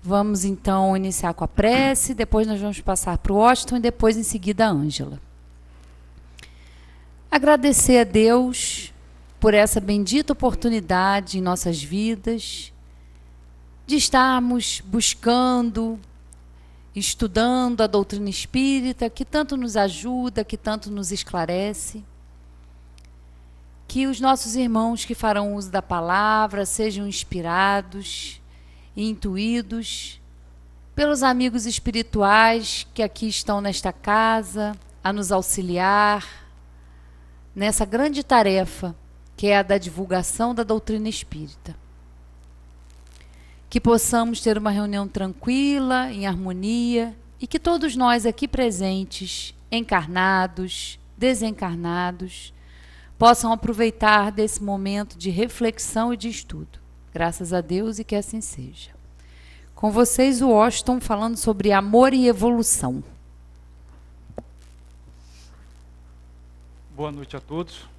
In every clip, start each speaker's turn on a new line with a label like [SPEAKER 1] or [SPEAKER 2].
[SPEAKER 1] Vamos então iniciar com a prece, depois nós vamos passar para o Washington e depois em seguida a Ângela. Agradecer a Deus por essa bendita oportunidade em nossas vidas de estarmos buscando, estudando a doutrina espírita, que tanto nos ajuda, que tanto nos esclarece. Que os nossos irmãos que farão uso da palavra sejam inspirados e intuídos pelos amigos espirituais que aqui estão nesta casa a nos auxiliar nessa grande tarefa que é a da divulgação da doutrina espírita. Que possamos ter uma reunião tranquila, em harmonia, e que todos nós aqui presentes, encarnados, desencarnados, possam aproveitar desse momento de reflexão e de estudo. Graças a Deus e que assim seja. Com vocês, o Washington, falando sobre amor e evolução.
[SPEAKER 2] Boa noite a todos.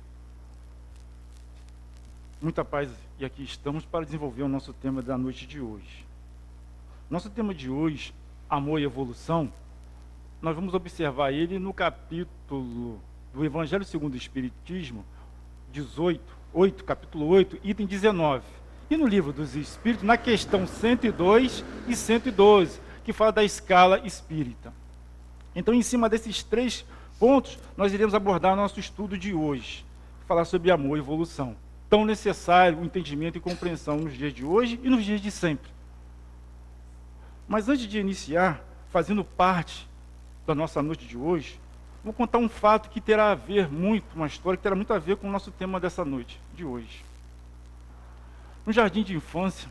[SPEAKER 2] Muita paz, e aqui estamos para desenvolver o nosso tema da noite de hoje. Nosso tema de hoje, amor e evolução, nós vamos observar ele no capítulo do Evangelho segundo o Espiritismo, capítulo 8, item 19. E no livro dos Espíritos, na questão 102 e 112, que fala da escala espírita. Então, em cima desses três pontos, nós iremos abordar nosso estudo de hoje, falar sobre amor e evolução. Tão necessário o entendimento e compreensão nos dias de hoje e nos dias de sempre. Mas antes de iniciar, fazendo parte da nossa noite de hoje, vou contar um fato que terá a ver muito, uma história que terá muito a ver com o nosso tema dessa noite de hoje. No jardim de infância,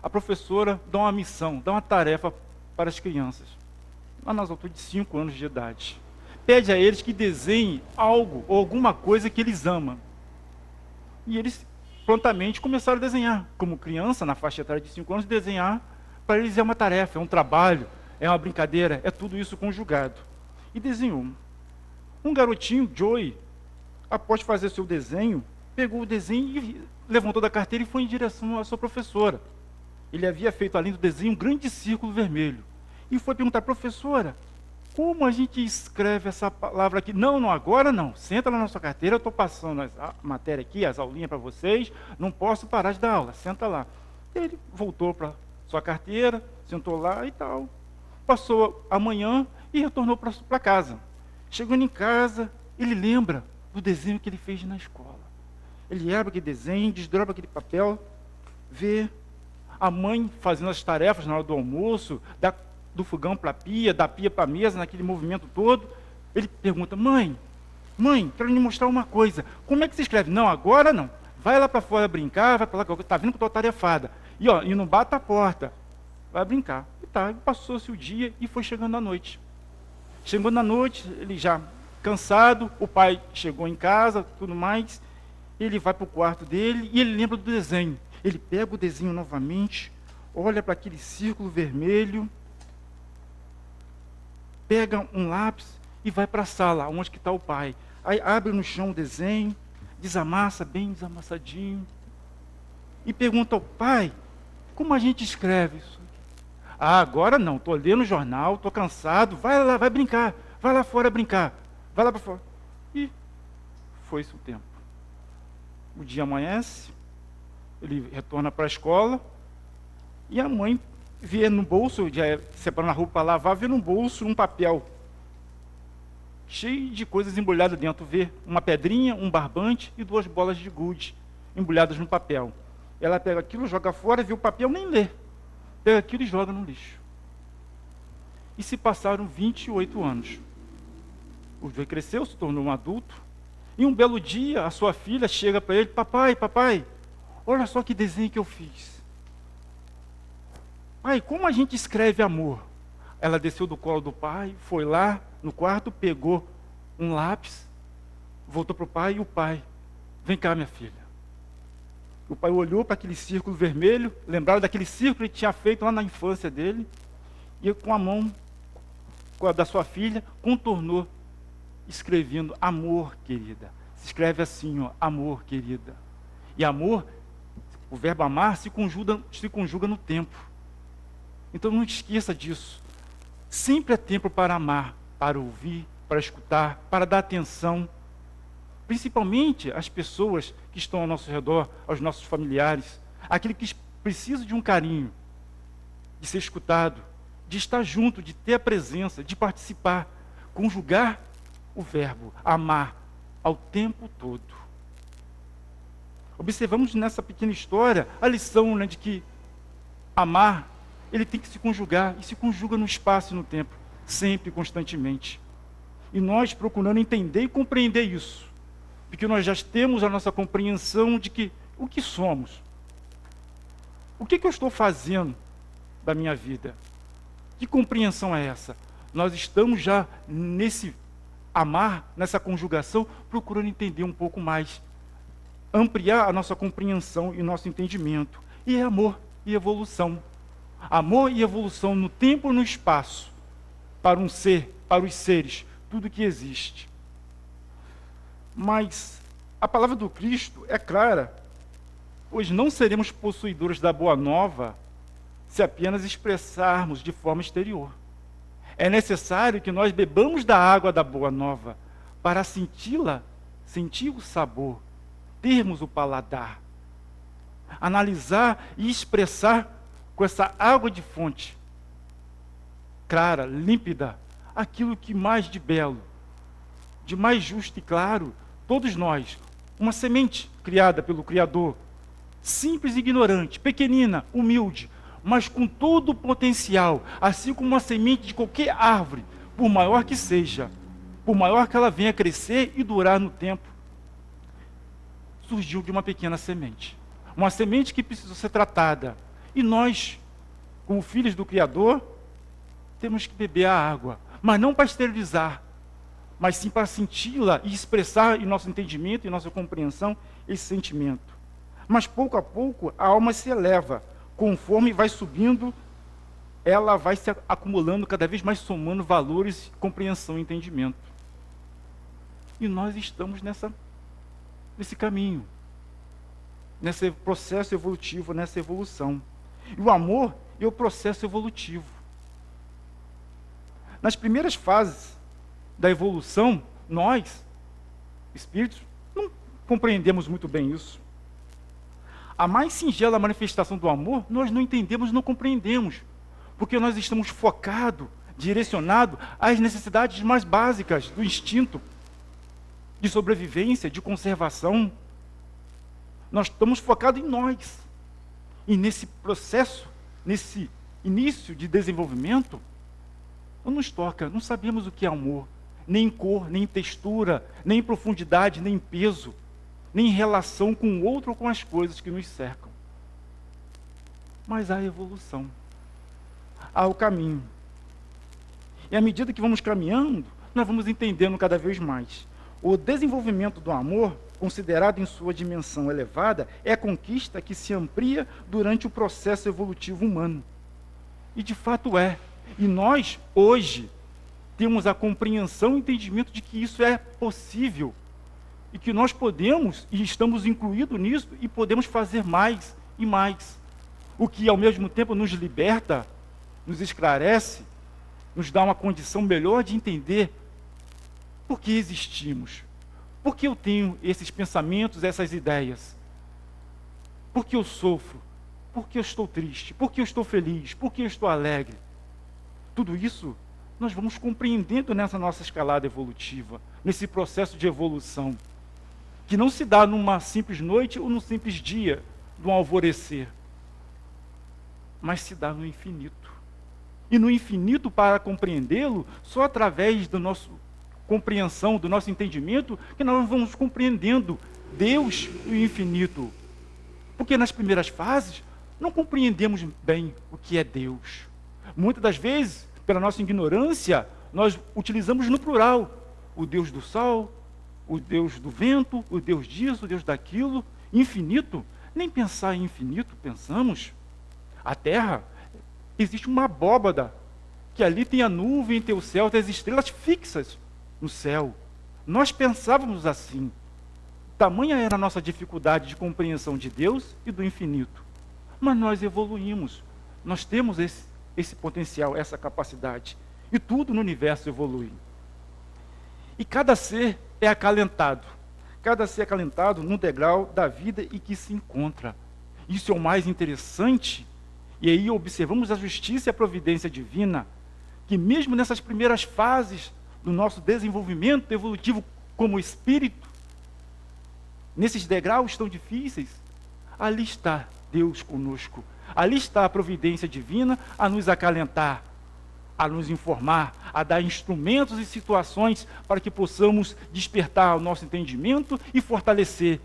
[SPEAKER 2] a professora dá uma missão, dá uma tarefa para as crianças, lá nas alturas de 5 anos de idade. Pede a eles que desenhem algo ou alguma coisa que eles amam. E eles prontamente começaram a desenhar. Como criança, na faixa etária de 5 anos, desenhar para eles é uma tarefa, é um trabalho, é uma brincadeira, é tudo isso conjugado. E desenhou. Um garotinho, Joey, após fazer seu desenho, pegou o desenho e levantou da carteira e foi em direção à sua professora. Ele havia feito, além do desenho, um grande círculo vermelho. E foi perguntar, professora, como a gente escreve essa palavra aqui? Não, agora não. Senta lá na sua carteira, eu estou passando a matéria aqui, as aulinhas para vocês, não posso parar de dar aula, senta lá. Ele voltou para sua carteira, sentou lá e tal. Passou a manhã e retornou para casa. Chegando em casa, ele lembra do desenho que ele fez na escola. Ele abre aquele desenho, desdobra aquele papel, vê a mãe fazendo as tarefas na hora do almoço, do fogão para a pia, da pia para a mesa, naquele movimento todo. Ele pergunta, mãe, quero lhe mostrar uma coisa. Como é que se escreve? Não, agora não. Vai lá para fora brincar, vai para lá, está vindo com a tua tarefada. E não bata a porta. Vai brincar. E tá, passou-se o dia e foi chegando a noite. Chegou na noite, ele já cansado, o pai chegou em casa, tudo mais. Ele vai para o quarto dele e ele lembra do desenho. Ele pega o desenho novamente, olha para aquele círculo vermelho, pega um lápis e vai para a sala, onde está o pai. Aí abre no chão o desenho, desamassa bem desamassadinho, e pergunta ao pai, como a gente escreve isso? Ah, agora não, estou lendo o jornal, estou cansado, vai lá, vai brincar, vai lá fora brincar, vai lá para fora. E foi-se o tempo. O dia amanhece, ele retorna para a escola, e a mãe vê no bolso, já separando a roupa para lavar, vê no bolso um papel cheio de coisas embrulhadas dentro. Vê uma pedrinha, um barbante e 2 bolas de gude embrulhadas no papel. Ela pega aquilo, joga fora, vê o papel, nem lê. Pega aquilo e joga no lixo. E se passaram 28 anos. O Joey cresceu, se tornou um adulto. E um belo dia, a sua filha chega para ele, papai, olha só que desenho que eu fiz. Pai, como a gente escreve amor? Ela desceu do colo do pai, foi lá no quarto, pegou um lápis, voltou para o pai, e o pai, vem cá, minha filha. O pai olhou para aquele círculo vermelho, lembrava daquele círculo que ele tinha feito lá na infância dele, e com a mão com a da sua filha, contornou, escrevendo amor, querida. Se escreve assim, ó, amor, querida. E amor, o verbo amar se conjuga no tempo. Então não esqueça disso. Sempre é tempo para amar, para ouvir, para escutar, para dar atenção. Principalmente as pessoas que estão ao nosso redor, aos nossos familiares. Aquele que precisa de um carinho, de ser escutado, de estar junto, de ter a presença, de participar, conjugar o verbo amar ao tempo todo. Observamos nessa pequena história a lição, né, de que amar, ele tem que se conjugar, e se conjuga no espaço e no tempo, sempre, constantemente. E nós procurando entender e compreender isso, porque nós já temos a nossa compreensão de que o que somos, o que eu estou fazendo da minha vida, que compreensão é essa? Nós estamos já nesse amar, nessa conjugação, procurando entender um pouco mais, ampliar a nossa compreensão e nosso entendimento. E é amor e evolução. Amor e evolução no tempo e no espaço, para um ser, para os seres, tudo que existe. Mas a palavra do Cristo é clara, pois não seremos possuidores da boa nova se apenas expressarmos de forma exterior. É necessário que nós bebamos da água da boa nova para senti-la, sentir o sabor, termos o paladar, analisar e expressar com essa água de fonte, clara, límpida, aquilo que mais de belo, de mais justo e claro, todos nós, uma semente criada pelo Criador, simples e ignorante, pequenina, humilde, mas com todo o potencial, assim como uma semente de qualquer árvore, por maior que seja, por maior que ela venha crescer e durar no tempo, surgiu de uma pequena semente. Uma semente que precisou ser tratada. E nós, como filhos do Criador, temos que beber a água, mas não para esterilizar, mas sim para senti-la e expressar em nosso entendimento, em nossa compreensão, esse sentimento. Mas pouco a pouco a alma se eleva, conforme vai subindo, ela vai se acumulando cada vez mais, somando valores, compreensão e entendimento. E nós estamos nesse caminho, nesse processo evolutivo, nessa evolução. E o amor é o processo evolutivo. Nas primeiras fases da evolução, nós, espíritos, não compreendemos muito bem isso. A mais singela manifestação do amor, nós não entendemos, não compreendemos, porque nós estamos focados, direcionados às necessidades mais básicas do instinto de sobrevivência, de conservação. Nós estamos focados em nós. E nesse processo, nesse início de desenvolvimento, não nos toca, não sabemos o que é amor, nem em cor, nem em textura, nem em profundidade, nem em peso, nem em relação com o outro ou com as coisas que nos cercam. Mas há evolução, há o caminho. E à medida que vamos caminhando, nós vamos entendendo cada vez mais. O desenvolvimento do amor, considerado em sua dimensão elevada, é a conquista que se amplia durante o processo evolutivo humano. E de fato é. E nós, hoje, temos a compreensão e entendimento de que isso é possível. E que nós podemos, e estamos incluídos nisso, e podemos fazer mais e mais. O que, ao mesmo tempo, nos liberta, nos esclarece, nos dá uma condição melhor de entender por que existimos. Por que eu tenho esses pensamentos, essas ideias? Por que eu sofro? Por que eu estou triste? Por que eu estou feliz? Por que eu estou alegre? Tudo isso nós vamos compreendendo nessa nossa escalada evolutiva, nesse processo de evolução, que não se dá numa simples noite ou num simples dia, de um alvorecer, mas se dá no infinito. E no infinito, para compreendê-lo, só através da nossa compreensão, do nosso entendimento, que nós vamos compreendendo Deus e o infinito. Porque nas primeiras fases, não compreendemos bem o que é Deus. Muitas das vezes, pela nossa ignorância, nós utilizamos no plural o Deus do sol, o Deus do vento, o Deus disso, o Deus daquilo, infinito. Nem pensar em infinito pensamos. A Terra, existe uma abóbada, que ali tem a nuvem, tem o céu, tem as estrelas fixas no céu. Nós pensávamos assim. Tamanha era a nossa dificuldade de compreensão de Deus e do infinito. Mas nós evoluímos. Nós temos esse potencial, essa capacidade. E tudo no universo evolui. E cada ser é acalentado. Cada ser é acalentado no degrau da vida em que se encontra. Isso é o mais interessante. E aí observamos a justiça e a providência divina, que mesmo nessas primeiras fases do nosso desenvolvimento evolutivo como espírito, nesses degraus tão difíceis, ali está Deus conosco. Ali está a providência divina a nos acalentar, a nos informar, a dar instrumentos e situações para que possamos despertar o nosso entendimento e fortalecer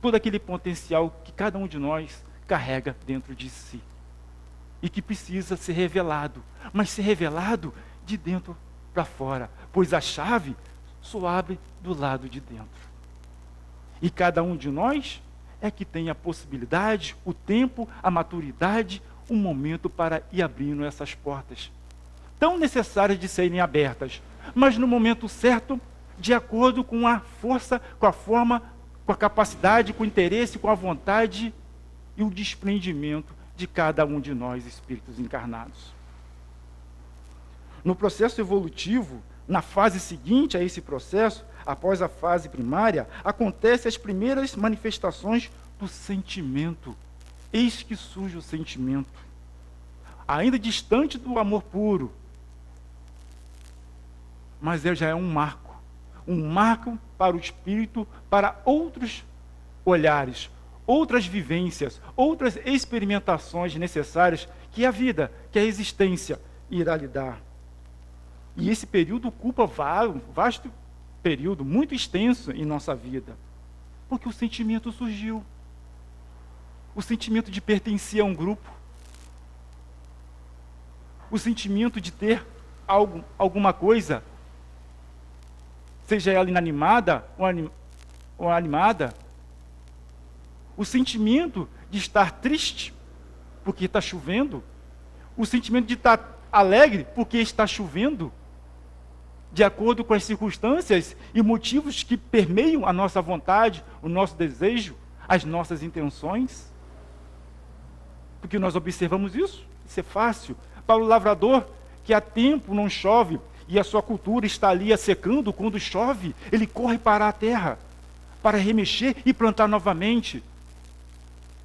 [SPEAKER 2] todo aquele potencial que cada um de nós carrega dentro de si. E que precisa ser revelado, mas ser revelado de dentro para fora, pois a chave só abre do lado de dentro. E cada um de nós é que tem a possibilidade, o tempo, a maturidade, um momento para ir abrindo essas portas, tão necessárias de serem abertas, mas no momento certo, de acordo com a força, com a forma, com a capacidade, com o interesse, com a vontade e o desprendimento de cada um de nós, espíritos encarnados. No processo evolutivo, na fase seguinte a esse processo, após a fase primária, acontecem as primeiras manifestações do sentimento. Eis que surge o sentimento. Ainda distante do amor puro, mas já é um marco para o espírito, para outros olhares, outras vivências, outras experimentações necessárias que a vida, que a existência irá lhe dar. E esse período ocupa um vasto período, muito extenso em nossa vida, porque o sentimento surgiu. O sentimento de pertencer a um grupo, o sentimento de ter alguma coisa, seja ela inanimada ou animada, o sentimento de estar triste porque está chovendo, o sentimento de estar alegre porque está chovendo, de acordo com as circunstâncias e motivos que permeiam a nossa vontade, o nosso desejo, as nossas intenções. Porque nós observamos isso é fácil. Para o lavrador, que há tempo não chove, e a sua cultura está ali secando, quando chove, ele corre para a terra, para remexer e plantar novamente.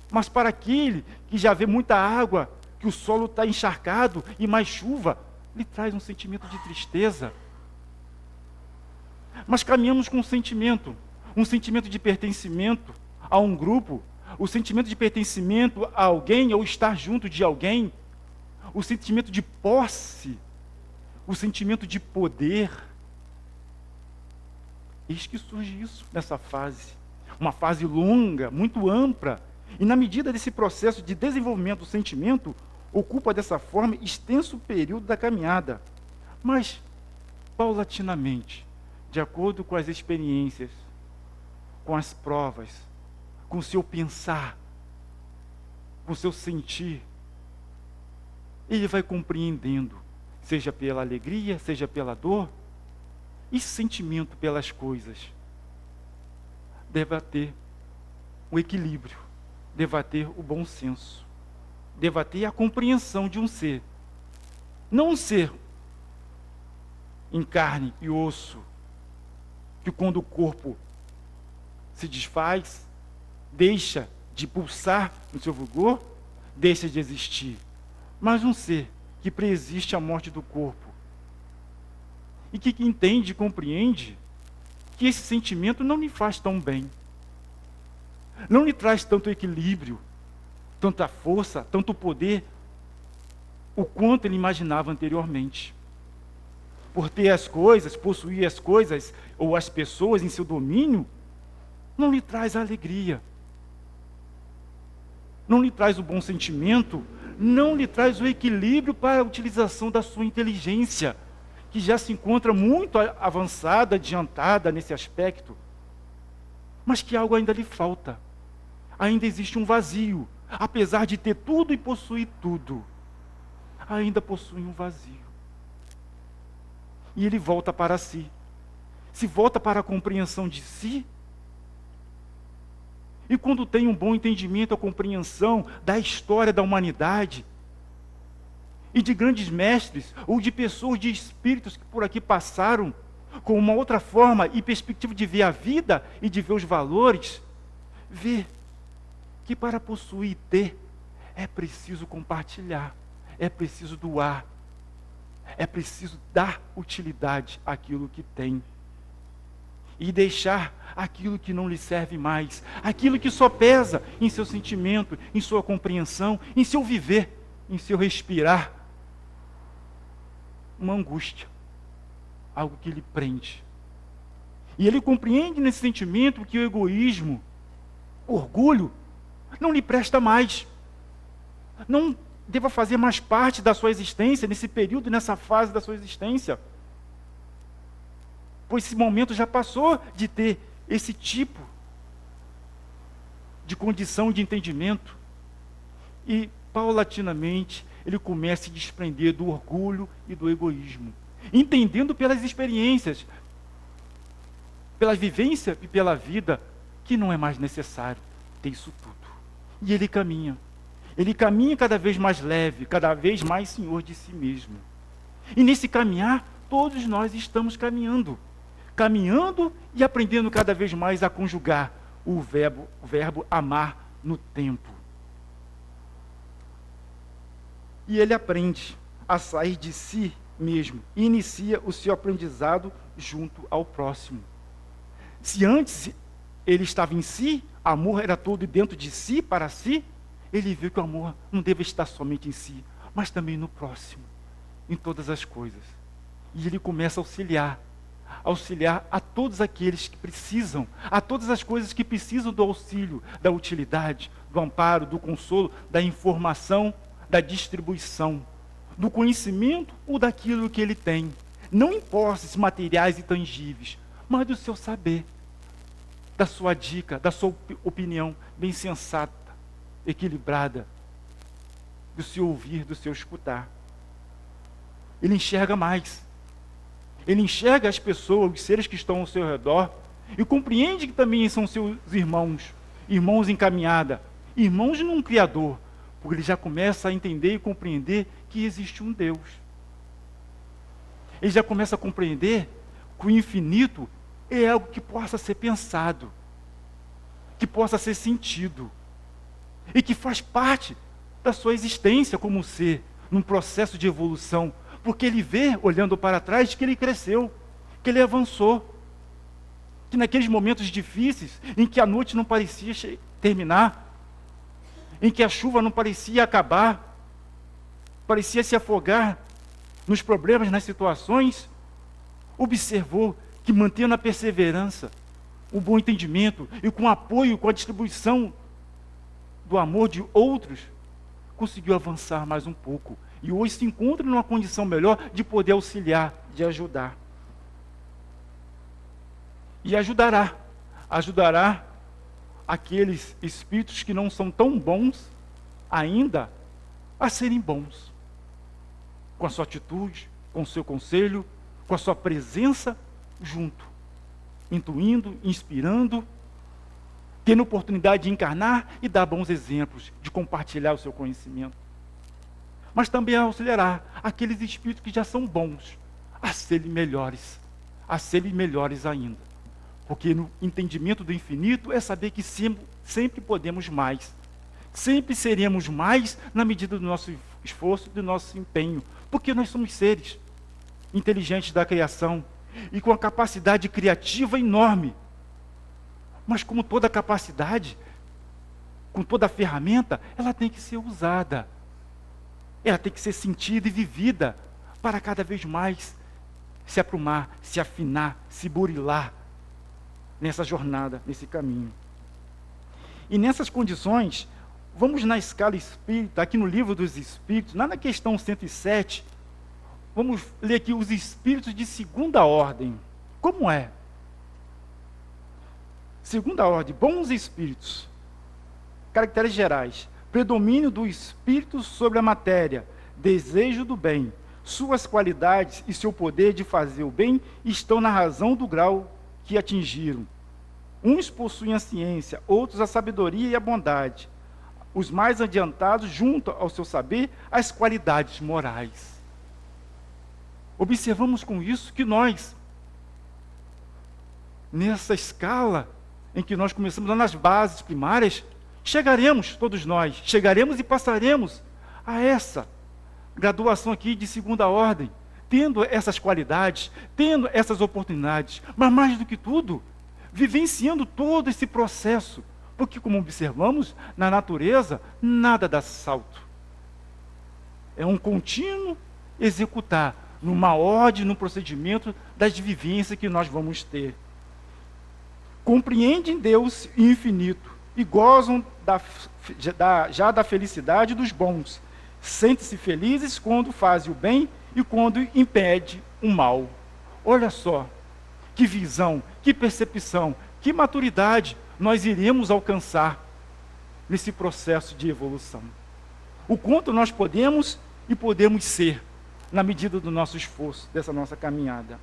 [SPEAKER 2] Mas para aquele que já vê muita água, que o solo está encharcado e mais chuva, lhe traz um sentimento de tristeza. Mas caminhamos com um sentimento de pertencimento a um grupo, o sentimento de pertencimento a alguém ou estar junto de alguém, o sentimento de posse, o sentimento de poder. Eis que surge isso nessa fase, uma fase longa, muito ampla, e na medida desse processo de desenvolvimento do sentimento, ocupa dessa forma extenso período da caminhada, mas paulatinamente, de acordo com as experiências, com as provas, com o seu pensar, com o seu sentir, ele vai compreendendo, seja pela alegria, seja pela dor, e sentimento pelas coisas. Deva ter o equilíbrio, deva ter o bom senso, deva ter a compreensão de um ser. Não um ser em carne e osso, que quando o corpo se desfaz, deixa de pulsar no seu vigor, deixa de existir. Mas um ser que preexiste à morte do corpo. E que entende e compreende que esse sentimento não lhe faz tão bem. Não lhe traz tanto equilíbrio, tanta força, tanto poder, o quanto ele imaginava anteriormente. Por ter as coisas, possuir as coisas ou as pessoas em seu domínio, não lhe traz a alegria, não lhe traz o bom sentimento, não lhe traz o equilíbrio para a utilização da sua inteligência, que já se encontra muito avançada, adiantada nesse aspecto, mas que algo ainda lhe falta. Ainda existe um vazio, apesar de ter tudo e possuir tudo, ainda possui um vazio. E ele volta para si. Se volta para a compreensão de si. E quando tem um bom entendimento, a compreensão da história da humanidade, e de grandes mestres, ou de pessoas, de espíritos que por aqui passaram, com uma outra forma e perspectiva de ver a vida e de ver os valores, ver que para possuir e ter, é preciso compartilhar, é preciso doar, é preciso dar utilidade àquilo que tem. E deixar aquilo que não lhe serve mais, aquilo que só pesa em seu sentimento, em sua compreensão, em seu viver, em seu respirar. Uma angústia, algo que lhe prende. E ele compreende nesse sentimento que o egoísmo, o orgulho, não lhe presta mais. Não deva fazer mais parte da sua existência, nesse período, nessa fase da sua existência. Pois esse momento já passou de ter esse tipo de condição de entendimento. E, paulatinamente, ele começa a se desprender do orgulho e do egoísmo, entendendo pelas experiências, pela vivência e pela vida, que não é mais necessário ter isso tudo. E ele caminha cada vez mais leve, cada vez mais senhor de si mesmo. E nesse caminhar, todos nós estamos caminhando e aprendendo cada vez mais a conjugar o verbo amar no tempo. E ele aprende a sair de si mesmo e inicia o seu aprendizado junto ao próximo. Se antes ele estava em si, amor era todo dentro de si, para si, ele viu que o amor não deve estar somente em si, mas também no próximo, em todas as coisas. E ele começa a auxiliar a todos aqueles que precisam, a todas as coisas que precisam do auxílio, da utilidade, do amparo, do consolo, da informação, da distribuição, do conhecimento ou daquilo que ele tem. Não em posses materiais e tangíveis, mas do seu saber, da sua dica, da sua opinião bem sensata, equilibrada, do seu ouvir, do seu escutar. Ele enxerga mais. Ele enxerga as pessoas, os seres que estão ao seu redor, e compreende que também são seus irmãos em caminhada, irmãos num Criador, porque ele já começa a entender e compreender que existe um Deus. Ele já começa a compreender que o infinito é algo que possa ser pensado, que possa ser sentido, e que faz parte da sua existência como ser, num processo de evolução, porque ele vê, olhando para trás, que ele cresceu, que ele avançou, que naqueles momentos difíceis, em que a noite não parecia terminar, em que a chuva não parecia acabar, parecia se afogar nos problemas, nas situações, observou que, mantendo a perseverança, o bom entendimento e com o apoio, com a distribuição do amor de outros, conseguiu avançar mais um pouco. E hoje se encontra numa condição melhor de poder auxiliar, de ajudar. E ajudará aqueles espíritos que não são tão bons ainda a serem bons. Com a sua atitude, com o seu conselho, com a sua presença junto, intuindo, inspirando, tendo oportunidade de encarnar e dar bons exemplos, de compartilhar o seu conhecimento. Mas também auxiliará aqueles espíritos que já são bons a serem melhores ainda. Porque no entendimento do infinito é saber que sempre podemos mais. Sempre seremos mais na medida do nosso esforço, do nosso empenho. Porque nós somos seres inteligentes da criação e com a capacidade criativa enorme. Mas como toda capacidade, com toda ferramenta, ela tem que ser usada. Ela tem que ser sentida e vivida para cada vez mais se aprumar, se afinar, se burilar nessa jornada, nesse caminho. E nessas condições, vamos na escala espírita, aqui no Livro dos Espíritos, lá na questão 107, vamos ler aqui os espíritos de segunda ordem. Como é? Segunda ordem, bons espíritos. Caracteres gerais: predomínio do espírito sobre a matéria, desejo do bem. Suas qualidades e seu poder de fazer o bem estão na razão do grau que atingiram. Uns possuem a ciência, outros a sabedoria e a bondade. os mais adiantados, junto ao seu saber, as qualidades morais. Observamos com isso que nós, nessa escala em que nós começamos lá nas bases primárias, chegaremos, todos nós, chegaremos e passaremos a essa graduação aqui de segunda ordem, tendo essas qualidades, tendo essas oportunidades, mas mais do que tudo, vivenciando todo esse processo, porque como observamos, na natureza, nada dá salto. É um contínuo executar, numa ordem, num procedimento das vivências que nós vamos ter. Compreendem Deus infinito e gozam já da felicidade dos bons. Sentem-se felizes quando fazem o bem e quando impede o mal. Olha só, que visão, que percepção, que maturidade nós iremos alcançar nesse processo de evolução. O quanto nós podemos e podemos ser, na medida do nosso esforço, dessa nossa caminhada.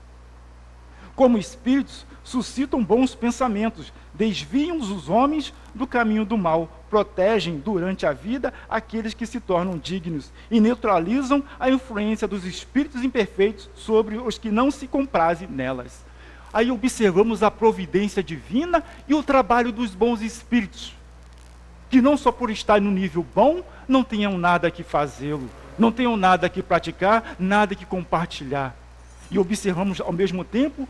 [SPEAKER 2] Como espíritos, suscitam bons pensamentos, desviam os homens do caminho do mal, protegem durante a vida aqueles que se tornam dignos e neutralizam a influência dos espíritos imperfeitos sobre os que não se comprazem nelas. Aí observamos a providência divina e o trabalho dos bons espíritos, que não só por estar no nível bom, não tenham nada que fazê-lo, não tenham nada que praticar, nada que compartilhar. E observamos ao mesmo tempo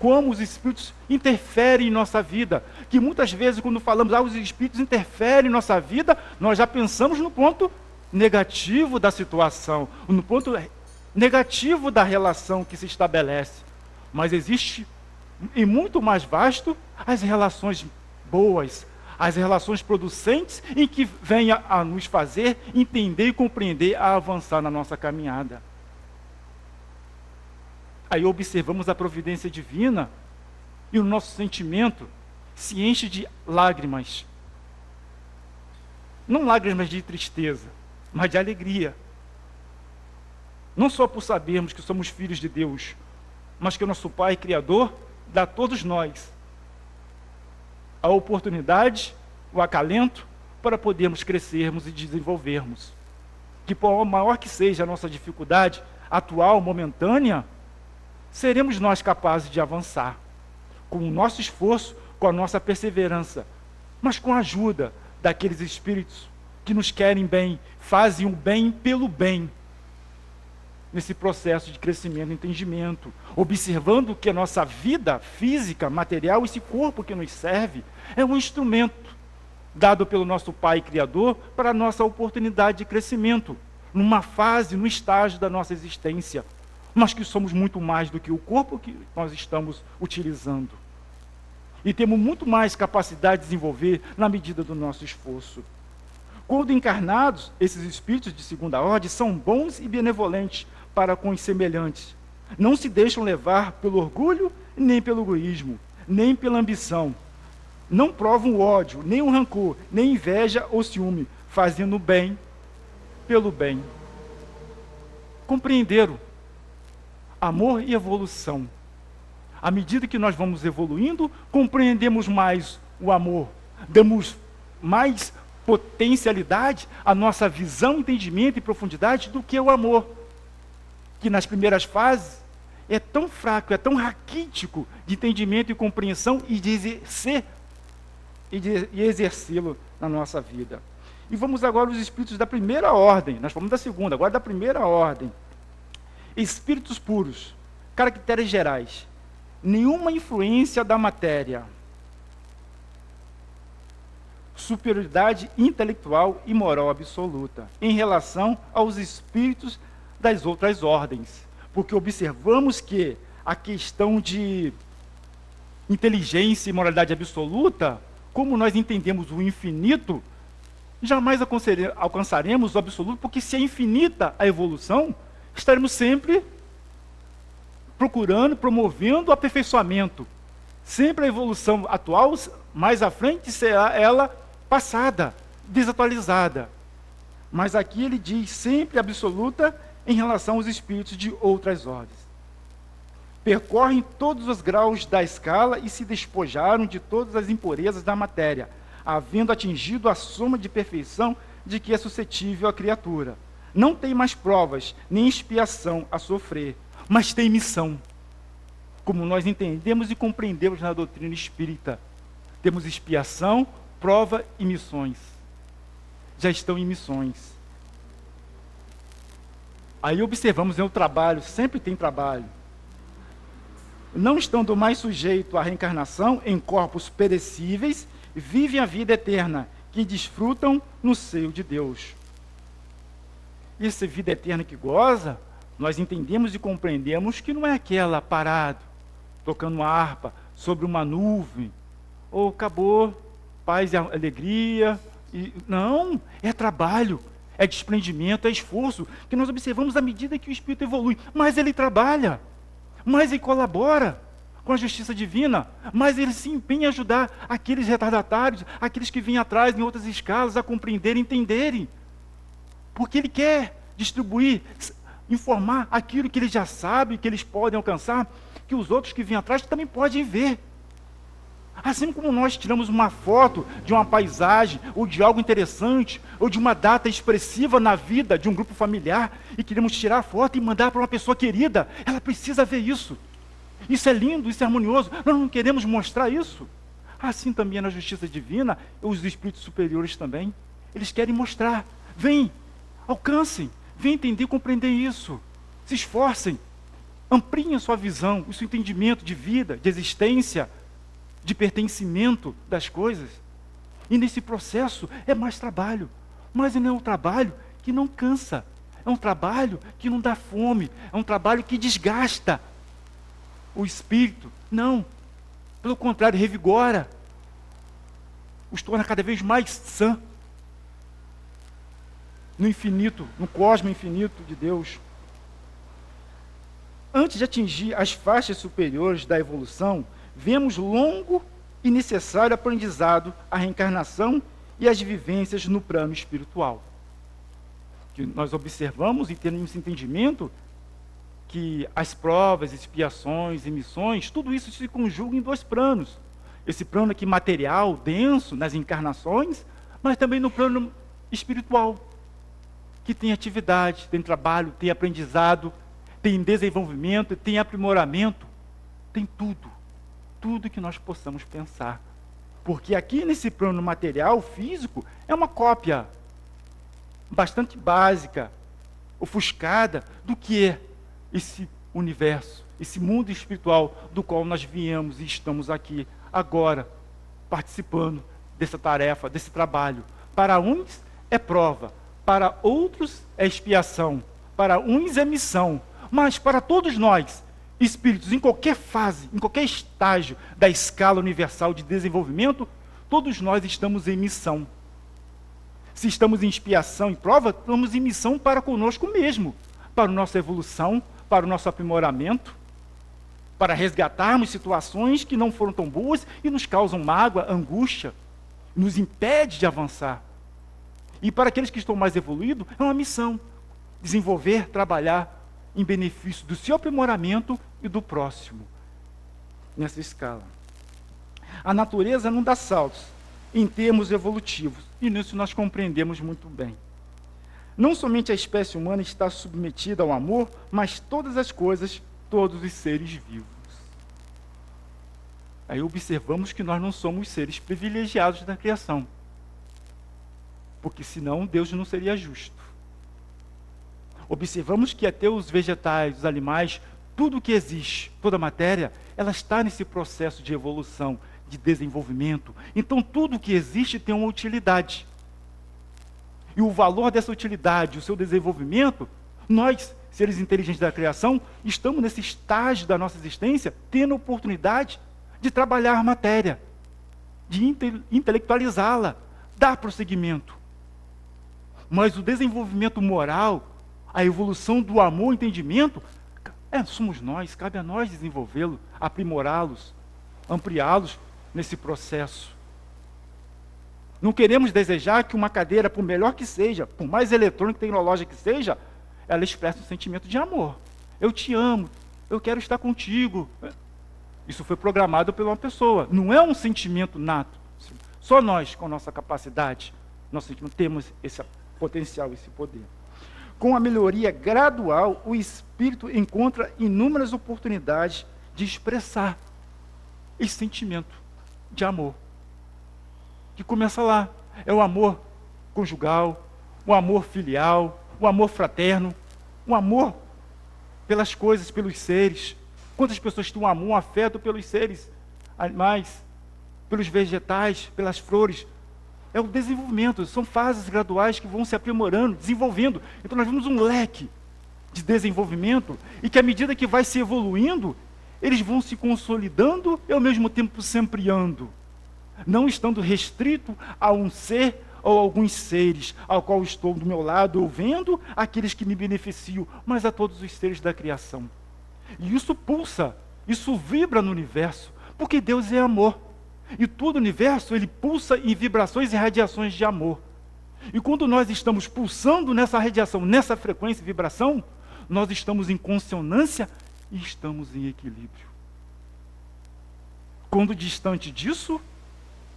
[SPEAKER 2] como os espíritos interferem em nossa vida, que muitas vezes quando falamos, os espíritos interferem em nossa vida, nós já pensamos no ponto negativo da situação, no ponto negativo da relação que se estabelece. Mas existe, e muito mais vasto, as relações boas, as relações producentes, em que venha a nos fazer entender e compreender, a avançar na nossa caminhada. Aí observamos a providência divina e o nosso sentimento se enche de lágrimas. Não lágrimas de tristeza, mas de alegria. Não só por sabermos que somos filhos de Deus, mas que o nosso Pai Criador dá a todos nós a oportunidade, o acalento para podermos crescermos e desenvolvermos. Que por maior que seja a nossa dificuldade atual, momentânea, seremos nós capazes de avançar, com o nosso esforço, com a nossa perseverança, mas com a ajuda daqueles espíritos que nos querem bem, fazem o bem pelo bem, nesse processo de crescimento e entendimento, observando que a nossa vida física, material, esse corpo que nos serve, é um instrumento dado pelo nosso Pai Criador para a nossa oportunidade de crescimento, numa fase, num estágio da nossa existência, mas que somos muito mais do que o corpo que nós estamos utilizando. E temos muito mais capacidade de desenvolver na medida do nosso esforço. Quando encarnados, esses espíritos de segunda ordem são bons e benevolentes para com os semelhantes. Não se deixam levar pelo orgulho, nem pelo egoísmo, nem pela ambição. Não provam o ódio, nem o rancor, nem inveja ou ciúme, fazendo o bem pelo bem. Compreenderam? Amor e evolução. À medida que nós vamos evoluindo, compreendemos mais o amor, damos mais potencialidade à nossa visão, entendimento e profundidade do que o amor, que nas primeiras fases é tão fraco, é tão raquítico de entendimento e compreensão e de exercer e exercê-lo na nossa vida. E vamos agora aos espíritos da primeira ordem. Nós falamos da segunda, agora da primeira ordem. Espíritos puros, caracteres gerais, nenhuma influência da matéria, superioridade intelectual e moral absoluta em relação aos espíritos das outras ordens, porque observamos que a questão de inteligência e moralidade absoluta, como nós entendemos o infinito, jamais alcançaremos o absoluto, porque se é infinita a evolução, estaremos sempre procurando, promovendo o aperfeiçoamento. Sempre a evolução atual, mais à frente, será ela passada, desatualizada. Mas aqui ele diz sempre absoluta em relação aos espíritos de outras ordens. Percorrem todos os graus da escala e se despojaram de todas as impurezas da matéria, havendo atingido a soma de perfeição de que é suscetível a criatura. Não tem mais provas, nem expiação a sofrer, mas tem missão. Como nós entendemos e compreendemos na doutrina espírita, temos expiação, prova e missões. Já estão em missões. Aí observamos, o trabalho, sempre tem trabalho. Não estando mais sujeito à reencarnação em corpos perecíveis, vivem a vida eterna, que desfrutam no seio de Deus. E essa vida eterna que goza, nós entendemos e compreendemos que não é aquela parado, tocando uma harpa sobre uma nuvem, ou acabou, paz e alegria. Não, é trabalho, é desprendimento, é esforço, que nós observamos à medida que o Espírito evolui. Mas ele trabalha, mais ele colabora com a justiça divina, mais ele se empenha em ajudar aqueles retardatários, aqueles que vêm atrás em outras escalas a compreenderem, entenderem. Porque ele quer distribuir, informar aquilo que ele já sabe, que eles podem alcançar, que os outros que vêm atrás também podem ver. Assim como nós tiramos uma foto de uma paisagem, ou de algo interessante, ou de uma data expressiva na vida de um grupo familiar, e queremos tirar a foto e mandar para uma pessoa querida, ela precisa ver isso. Isso é lindo, isso é harmonioso, nós não queremos mostrar isso. Assim também é na justiça divina, os espíritos superiores também, eles querem mostrar. Vem, alcancem, vem entender e compreender isso. Se esforcem, ampliem a sua visão, o seu entendimento de vida, de existência, de pertencimento das coisas. E nesse processo é mais trabalho, mas não é um trabalho que não cansa, é um trabalho que não dá fome, é um trabalho que desgasta o espírito. Não, pelo contrário, revigora, os torna cada vez mais sã no infinito, no cosmo infinito de Deus. Antes de atingir as faixas superiores da evolução, vemos longo e necessário aprendizado à reencarnação e às vivências no plano espiritual. Que nós observamos e temos esse entendimento que as provas, expiações e missões, tudo isso se conjuga em dois planos. Esse plano aqui material, denso, nas encarnações, mas também no plano espiritual, que tem atividade, tem trabalho, tem aprendizado, tem desenvolvimento, tem aprimoramento, tem tudo que nós possamos pensar. Porque aqui nesse plano material, físico, é uma cópia bastante básica, ofuscada, do que é esse universo, esse mundo espiritual do qual nós viemos e estamos aqui agora, participando dessa tarefa, desse trabalho. Para uns é prova, para outros é expiação, para uns é missão, mas para todos nós, espíritos, em qualquer fase, em qualquer estágio da escala universal de desenvolvimento, todos nós estamos em missão. Se estamos em expiação e prova, estamos em missão para conosco mesmo, para a nossa evolução, para o nosso aprimoramento, para resgatarmos situações que não foram tão boas e nos causam mágoa, angústia, nos impede de avançar. E para aqueles que estão mais evoluídos, é uma missão, desenvolver, trabalhar em benefício do seu aprimoramento e do próximo, nessa escala. A natureza não dá saltos em termos evolutivos, e nisso nós compreendemos muito bem. Não somente a espécie humana está submetida ao amor, mas todas as coisas, todos os seres vivos. Aí observamos que nós não somos seres privilegiados da criação, porque senão Deus não seria justo. Observamos que até os vegetais, os animais, tudo que existe, toda a matéria, ela está nesse processo de evolução, de desenvolvimento. Então tudo que existe tem uma utilidade. E o valor dessa utilidade, o seu desenvolvimento, nós, seres inteligentes da criação, estamos nesse estágio da nossa existência, tendo a oportunidade de trabalhar a matéria, de intelectualizá-la, dar prosseguimento. Mas o desenvolvimento moral, a evolução do amor e entendimento, somos nós, cabe a nós desenvolvê-lo, aprimorá-los, ampliá-los nesse processo. Não queremos desejar que uma cadeira, por melhor que seja, por mais eletrônica e tecnológica que seja, ela expresse um sentimento de amor. Eu te amo, eu quero estar contigo. Isso foi programado por uma pessoa, não é um sentimento nato. Só nós, com nossa capacidade, nós temos esse potencial, esse poder. Com a melhoria gradual, o espírito encontra inúmeras oportunidades de expressar esse sentimento de amor, que começa lá. É o amor conjugal, o amor filial, o amor fraterno, o amor pelas coisas, pelos seres. Quantas pessoas têm um amor, um afeto pelos seres animais, pelos vegetais, pelas flores? É o desenvolvimento, são fases graduais que vão se aprimorando, desenvolvendo. Então nós vemos um leque de desenvolvimento e que à medida que vai se evoluindo, eles vão se consolidando e ao mesmo tempo se ampliando, não estando restrito a um ser ou alguns seres ao qual estou do meu lado, eu vendo aqueles que me beneficiam, mas a todos os seres da criação. E isso pulsa, isso vibra no universo, porque Deus é amor. E todo o universo, ele pulsa em vibrações e radiações de amor. E quando nós estamos pulsando nessa radiação, nessa frequência e vibração, nós estamos em consonância e estamos em equilíbrio. Quando distante disso,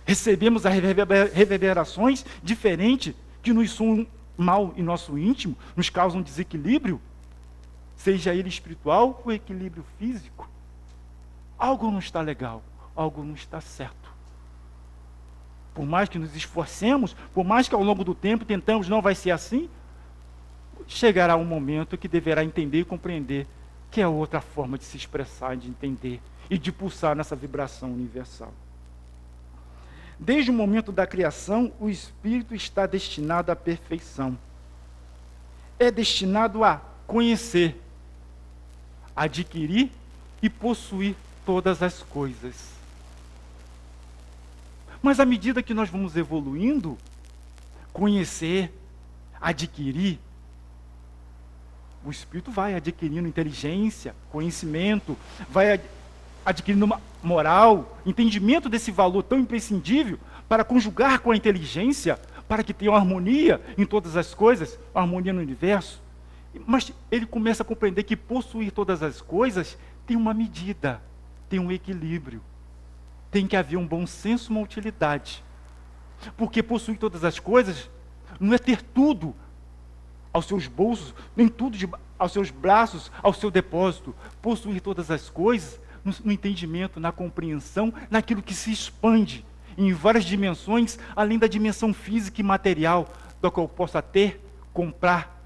[SPEAKER 2] recebemos as reverberações diferentes que nos soam mal em nosso íntimo, nos causam desequilíbrio, seja ele espiritual ou equilíbrio físico. Algo não está legal, algo não está certo. Por mais que nos esforcemos, por mais que ao longo do tempo tentamos, não vai ser assim, chegará um momento que deverá entender e compreender que é outra forma de se expressar, de entender e de pulsar nessa vibração universal. Desde o momento da criação, o espírito está destinado à perfeição. É destinado a conhecer, adquirir e possuir todas as coisas. Mas à medida que nós vamos evoluindo, conhecer, adquirir, o espírito vai adquirindo inteligência, conhecimento, vai adquirindo uma moral, entendimento desse valor tão imprescindível para conjugar com a inteligência, para que tenha uma harmonia em todas as coisas, uma harmonia no universo. Mas ele começa a compreender que possuir todas as coisas tem uma medida, tem um equilíbrio. Tem que haver um bom senso, uma utilidade. Porque possuir todas as coisas não é ter tudo aos seus bolsos, nem tudo aos seus braços, ao seu depósito. Possuir todas as coisas no entendimento, na compreensão, naquilo que se expande em várias dimensões, além da dimensão física e material, do qual eu possa ter, comprar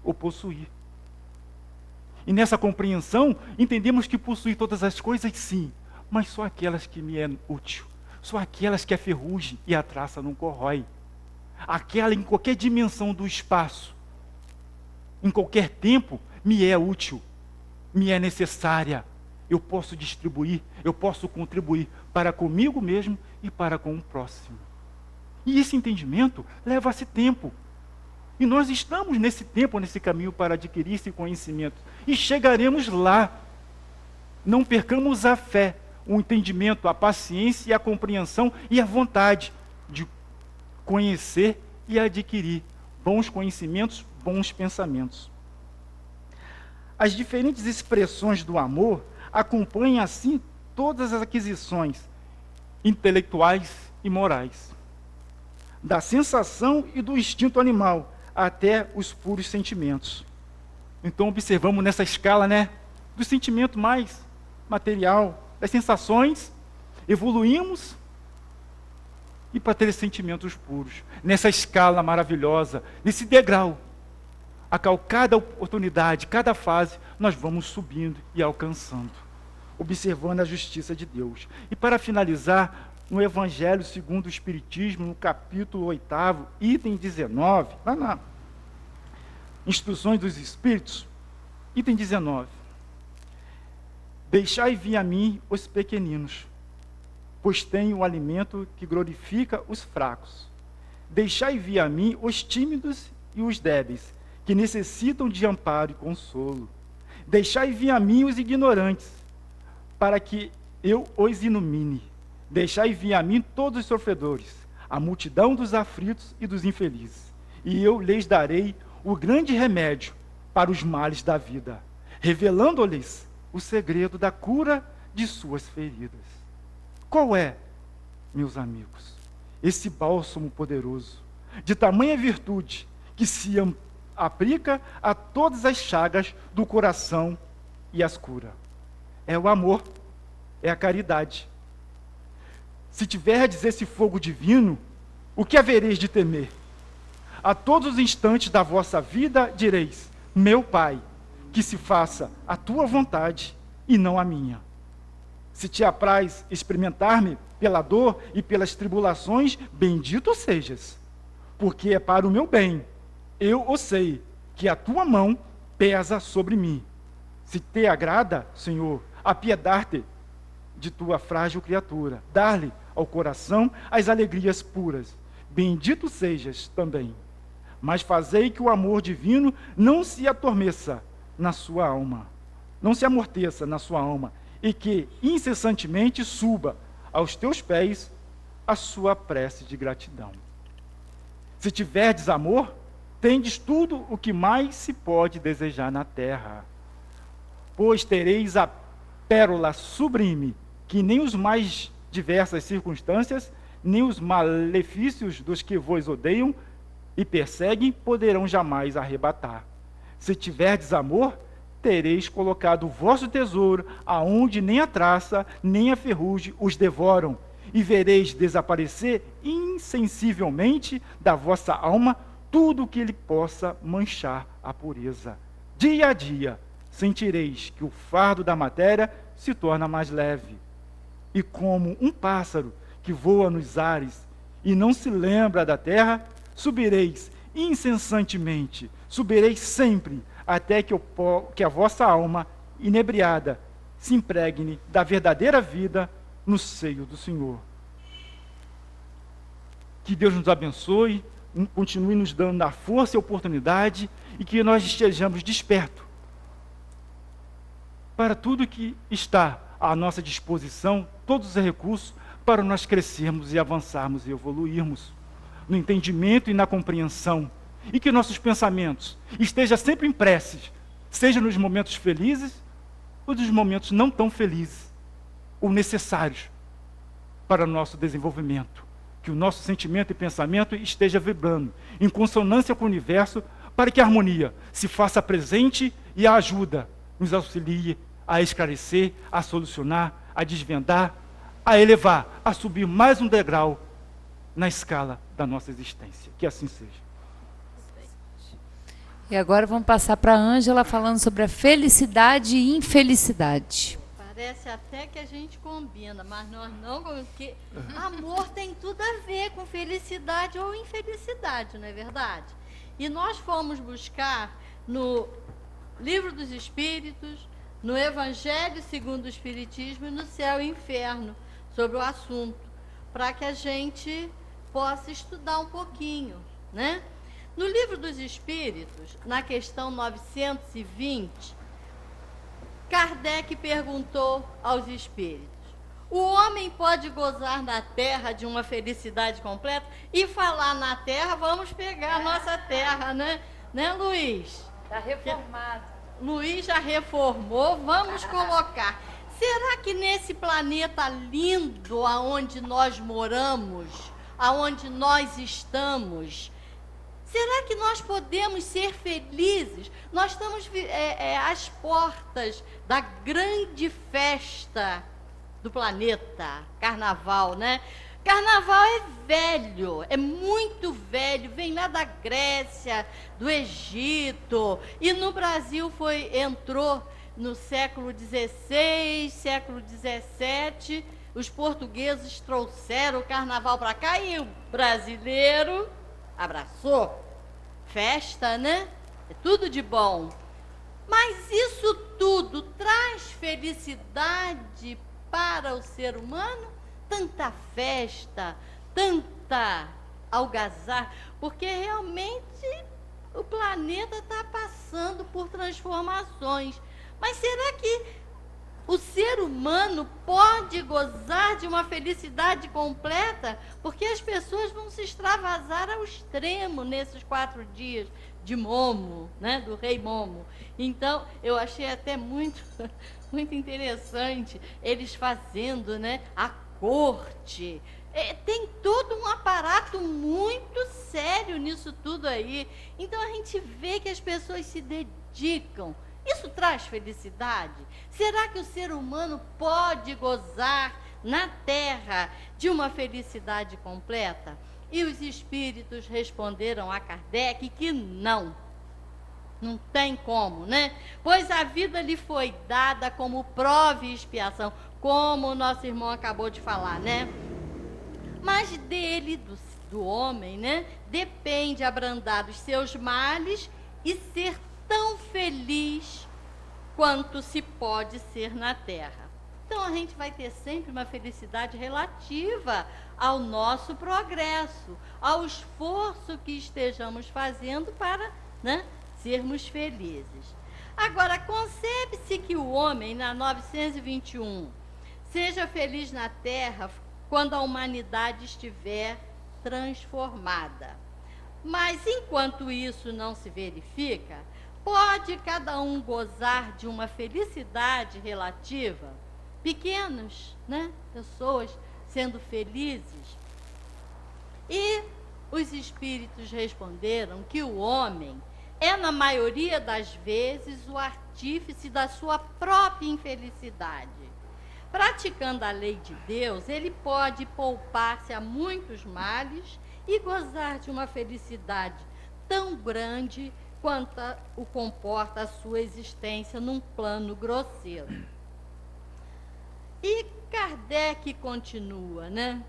[SPEAKER 2] ou possuir. E nessa compreensão, entendemos que possuir todas as coisas, sim, mas só aquelas que me é útil, só aquelas que a ferrugem e a traça não corrói. Aquela em qualquer dimensão do espaço, em qualquer tempo, me é útil, me é necessária. Eu posso distribuir, eu posso contribuir para comigo mesmo e para com o próximo. E esse entendimento leva-se tempo. E nós estamos nesse tempo, nesse caminho para adquirir esse conhecimento. E chegaremos lá. Não percamos a fé, o entendimento, a paciência e a compreensão e a vontade de conhecer e adquirir bons conhecimentos, bons pensamentos. As diferentes expressões do amor acompanham assim todas as aquisições intelectuais e morais, da sensação e do instinto animal até os puros sentimentos. Então observamos nessa escala, do sentimento mais material, das sensações, evoluímos e para ter sentimentos puros. Nessa escala maravilhosa, nesse degrau, a qual cada oportunidade, cada fase, nós vamos subindo e alcançando, observando a justiça de Deus. E para finalizar, no Evangelho segundo o Espiritismo, no capítulo 8º, item 19, lá na Instruções dos Espíritos, item 19. Deixai vir a mim os pequeninos, pois tenho o alimento que glorifica os fracos. Deixai vir a mim os tímidos e os débeis, que necessitam de amparo e consolo. Deixai vir a mim os ignorantes, para que eu os ilumine. Deixai vir a mim todos os sofredores, a multidão dos aflitos e dos infelizes, e eu lhes darei o grande remédio para os males da vida, revelando-lhes o segredo da cura de suas feridas. Qual é, meus amigos, esse bálsamo poderoso, de tamanha virtude, que se aplica a todas as chagas do coração e as cura. É o amor, é a caridade. Se tiverdes esse fogo divino, o que havereis de temer? A todos os instantes da vossa vida direis: meu Pai, que se faça a tua vontade e não a minha. Se te apraz experimentar-me pela dor e pelas tribulações, bendito sejas, porque é para o meu bem. Eu o sei, que a tua mão pesa sobre mim. Se te agrada, Senhor, apiedar-te de tua frágil criatura, dar-lhe ao coração as alegrias puras. Bendito sejas também. Mas fazei que o amor divino não se atormeça na sua alma, não se amorteça na sua alma, e que incessantemente suba aos teus pés a sua prece de gratidão. Se tiverdes amor, tendes tudo o que mais se pode desejar na terra, pois tereis a pérola sublime, que nem os mais diversas circunstâncias, nem os malefícios dos que vos odeiam e perseguem poderão jamais arrebatar. Se tiverdes amor, tereis colocado o vosso tesouro aonde nem a traça, nem a ferrugem os devoram, e vereis desaparecer insensivelmente da vossa alma tudo que lhe possa manchar a pureza. Dia a dia sentireis que o fardo da matéria se torna mais leve, e como um pássaro que voa nos ares e não se lembra da terra, subireis incessantemente, subireis sempre, até que a vossa alma, inebriada, se impregne da verdadeira vida no seio do Senhor. Que Deus nos abençoe, continue nos dando a força e a oportunidade, e que nós estejamos despertos para tudo que está à nossa disposição, todos os recursos, para nós crescermos e avançarmos e evoluirmos no entendimento e na compreensão, e que nossos pensamentos estejam sempre em preces, seja nos momentos felizes ou nos momentos não tão felizes, ou necessários para o nosso desenvolvimento. Que o nosso sentimento e pensamento esteja vibrando em consonância com o universo, para que a harmonia se faça presente e a ajuda nos auxilie a esclarecer, a solucionar, a desvendar, a elevar, a subir mais um degrau na escala da nossa existência. Que assim seja.
[SPEAKER 1] E agora vamos passar para a Ângela falando sobre a felicidade e infelicidade.
[SPEAKER 3] Parece até que a gente combina, mas nós não, porque amor tem tudo a ver com felicidade ou infelicidade, não é verdade? E nós fomos buscar no Livro dos Espíritos, no Evangelho segundo o Espiritismo e no Céu e Inferno, sobre o assunto, para que a gente possa estudar um pouquinho, né? No Livro dos Espíritos, na questão 920, Kardec perguntou aos espíritos: o homem pode gozar na terra de uma felicidade completa? E falar na terra, vamos pegar a nossa terra, né? Né, Luiz?
[SPEAKER 1] Está reformado.
[SPEAKER 3] Luiz já reformou, vamos colocar. Será que nesse planeta lindo aonde nós moramos, aonde nós estamos, será que nós podemos ser felizes? Nós estamos às portas da grande festa do planeta, Carnaval, né? Carnaval é velho, é muito velho, vem lá da Grécia, do Egito, e no Brasil entrou no século XVI, século XVII, os portugueses trouxeram o Carnaval para cá e o brasileiro abraçou. Festa, né? É tudo de bom. Mas isso tudo traz felicidade para o ser humano? Tanta festa, tanta algazarra, porque realmente o planeta está passando por transformações. Mas será que o ser humano pode gozar de uma felicidade completa? Porque as pessoas vão se extravasar ao extremo nesses 4 dias de Momo, né, do rei Momo. Então, eu achei até muito interessante eles fazendo, né, a corte, Tem todo um aparato muito sério nisso tudo aí. Então a gente vê que as pessoas se dedicam. Isso traz felicidade? Será que o ser humano pode gozar na Terra de uma felicidade completa? E os espíritos responderam a Kardec que não. Não tem como, né? Pois a vida lhe foi dada como prova e expiação, como o nosso irmão acabou de falar, né? Mas dele, do homem, né? Depende abrandar os seus males e ser tão feliz quanto se pode ser na terra. Então a gente vai ter sempre uma felicidade relativa ao nosso progresso, ao esforço que estejamos fazendo para, né, sermos felizes. Agora, concebe-se que o homem, na 921, seja feliz na terra quando a humanidade estiver transformada. Mas, enquanto isso não se verifica, pode cada um gozar de uma felicidade relativa? Pequenos, né? Pessoas sendo felizes. E os espíritos responderam que o homem é, na maioria das vezes, o artífice da sua própria infelicidade. Praticando a lei de Deus, ele pode poupar-se a muitos males e gozar de uma felicidade tão grande quanto o comporta a sua existência num plano grosseiro. E Kardec continua, né?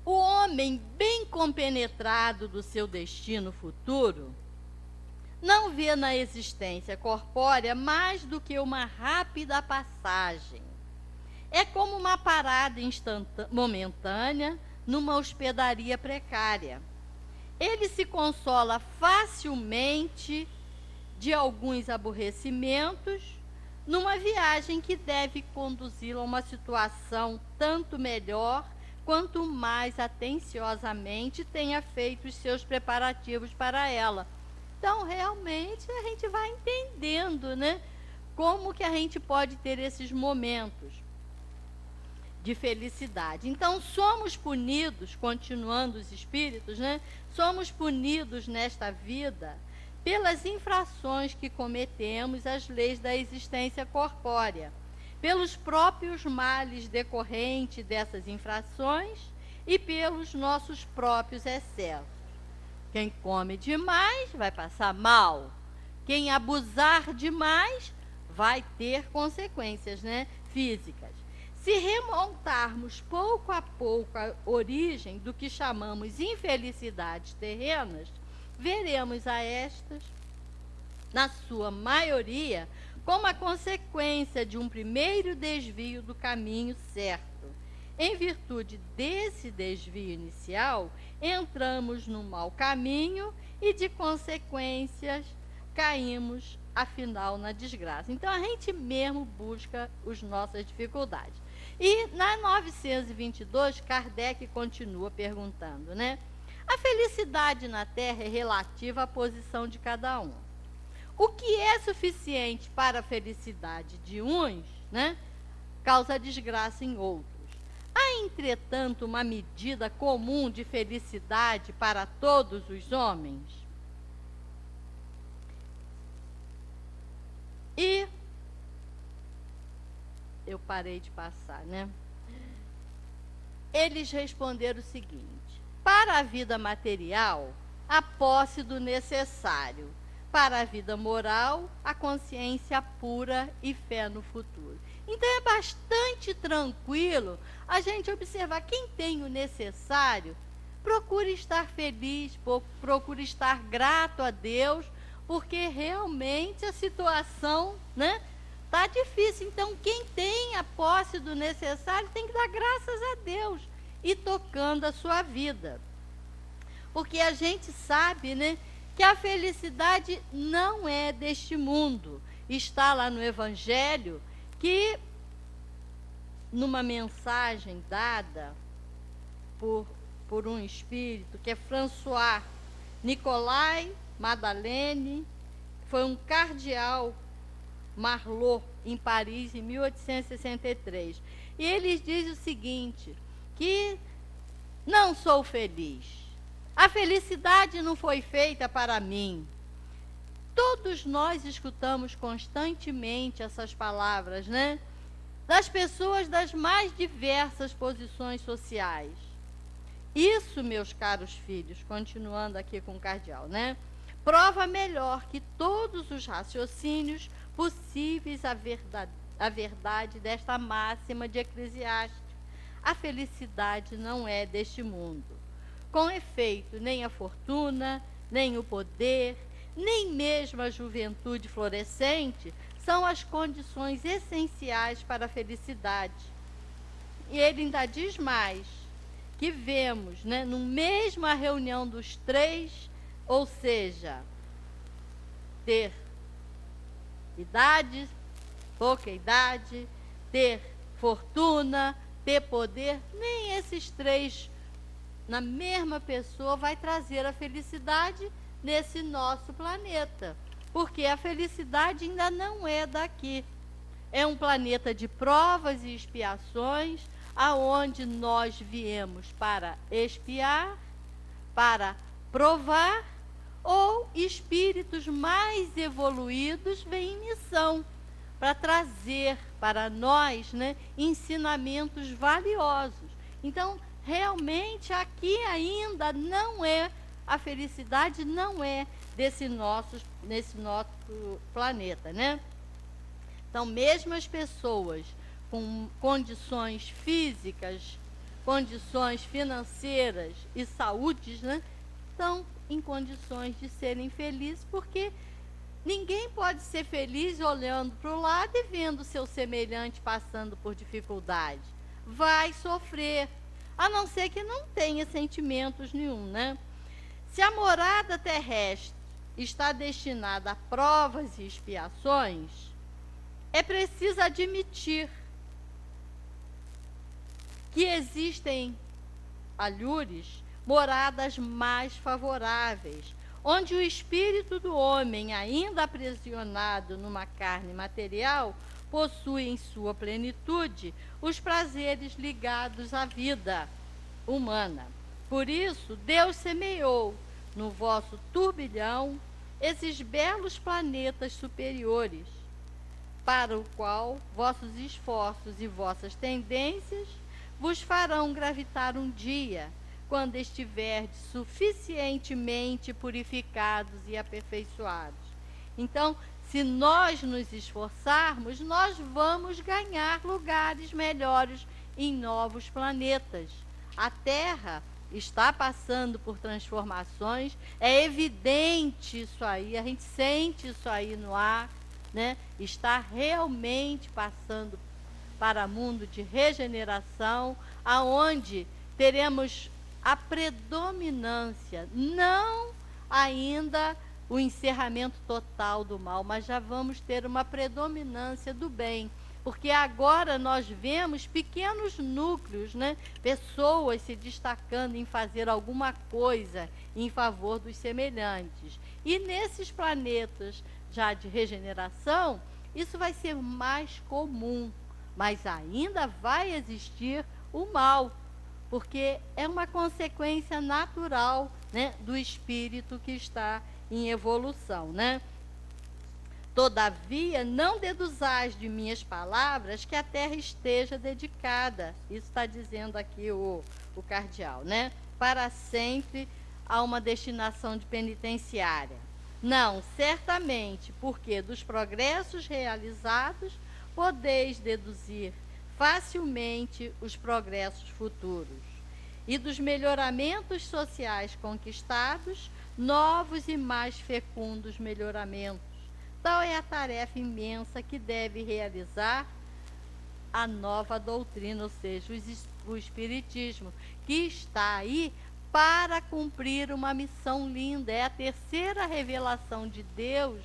[SPEAKER 3] O homem bem compenetrado do seu destino futuro não vê na existência corpórea mais do que uma rápida passagem. É como uma parada momentânea numa hospedaria precária. Ele se consola facilmente de alguns aborrecimentos numa viagem que deve conduzi-lo a uma situação tanto melhor quanto mais atenciosamente tenha feito os seus preparativos para ela. Então, realmente, a gente vai entendendo, né, como que a gente pode ter esses momentos de felicidade. Então, somos punidos, continuando os espíritos, né, somos punidos nesta vida pelas infrações que cometemos às leis da existência corpórea, pelos próprios males decorrentes dessas infrações e pelos nossos próprios excessos. Quem come demais vai passar mal. Quem abusar demais vai ter consequências, né, físicas. Se remontarmos pouco a pouco a origem do que chamamos infelicidades terrenas, veremos a estas, na sua maioria, como a consequência de um primeiro desvio do caminho certo. Em virtude desse desvio inicial, entramos no mau caminho e, de consequências, caímos, afinal, na desgraça. Então, a gente mesmo busca as nossas dificuldades. E, na 922, Kardec continua perguntando, né? A felicidade na Terra é relativa à posição de cada um. O que é suficiente para a felicidade de uns, né, causa desgraça em outros. Há, entretanto, uma medida comum de felicidade para todos os homens? E eu parei de passar, né? Eles responderam o seguinte: para a vida material, a posse do necessário. Para a vida moral, a consciência pura e fé no futuro. Então é bastante tranquilo a gente observar quem tem o necessário, procure estar feliz, procure estar grato a Deus, porque realmente a situação, né, está difícil. Então quem tem a posse do necessário tem que dar graças a Deus e tocando a sua vida. Porque a gente sabe, né, que a felicidade não é deste mundo. Está lá no Evangelho que, numa mensagem dada por um espírito, que é François Nicolai Madeleine, foi um cardeal Marlot, em Paris em 1863. E ele diz o seguinte, que não sou feliz. A felicidade não foi feita para mim. Todos nós escutamos constantemente essas palavras, né? Das pessoas das mais diversas posições sociais. Isso, meus caros filhos, continuando aqui com o cardeal, né? Prova melhor que todos os raciocínios possíveis a verdade desta máxima de Eclesiastes. A felicidade não é deste mundo. Com efeito, nem a fortuna, nem o poder, nem mesmo a juventude florescente são as condições essenciais para a felicidade. E ele ainda diz mais, que vemos, né, no mesmo a reunião dos três, ou seja, ter idade, pouca idade, ter fortuna, ter poder, nem esses três na mesma pessoa vai trazer a felicidade nesse nosso planeta, porque a felicidade ainda não é daqui. É um planeta de provas e expiações, aonde nós viemos para expiar, para provar, ou espíritos mais evoluídos vêm em missão para trazer para nós, né, ensinamentos valiosos. Então, realmente, aqui ainda não é, a felicidade não é nesse nosso planeta, né? Então, mesmo as pessoas com condições físicas, condições financeiras e saúdes, né, estão em condições de serem felizes, porque ninguém pode ser feliz olhando para o lado e vendo seu semelhante passando por dificuldade. Vai sofrer, a não ser que não tenha sentimentos nenhum, né? Se a morada terrestre está destinada a provas e expiações, é preciso admitir que existem alhures, moradas mais favoráveis, onde o espírito do homem, ainda aprisionado numa carne material, possui em sua plenitude os prazeres ligados à vida humana. Por isso, Deus semeou no vosso turbilhão esses belos planetas superiores, para o qual vossos esforços e vossas tendências vos farão gravitar um dia, quando estiverdes suficientemente purificados e aperfeiçoados. Então, se nós nos esforçarmos, nós vamos ganhar lugares melhores em novos planetas. A Terra está passando por transformações, é evidente isso aí, a gente sente isso aí no ar, né? Está realmente passando para mundo de regeneração, aonde teremos a predominância, não ainda o encerramento total do mal, mas já vamos ter uma predominância do bem, porque agora nós vemos pequenos núcleos, né? Pessoas se destacando em fazer alguma coisa em favor dos semelhantes. E nesses planetas já de regeneração, isso vai ser mais comum, mas ainda vai existir o mal, porque é uma consequência natural, né, do espírito que está em evolução, né? Todavia, não deduzais de minhas palavras que a terra esteja dedicada, isso está dizendo aqui o cardeal, né? Para sempre a uma destinação de penitenciária. Não, certamente, porque dos progressos realizados podeis deduzir facilmente os progressos futuros, e dos melhoramentos sociais conquistados, novos e mais fecundos melhoramentos. Tal é a tarefa imensa que deve realizar a nova doutrina, ou seja, o Espiritismo, que está aí para cumprir uma missão linda. É a terceira revelação de Deus,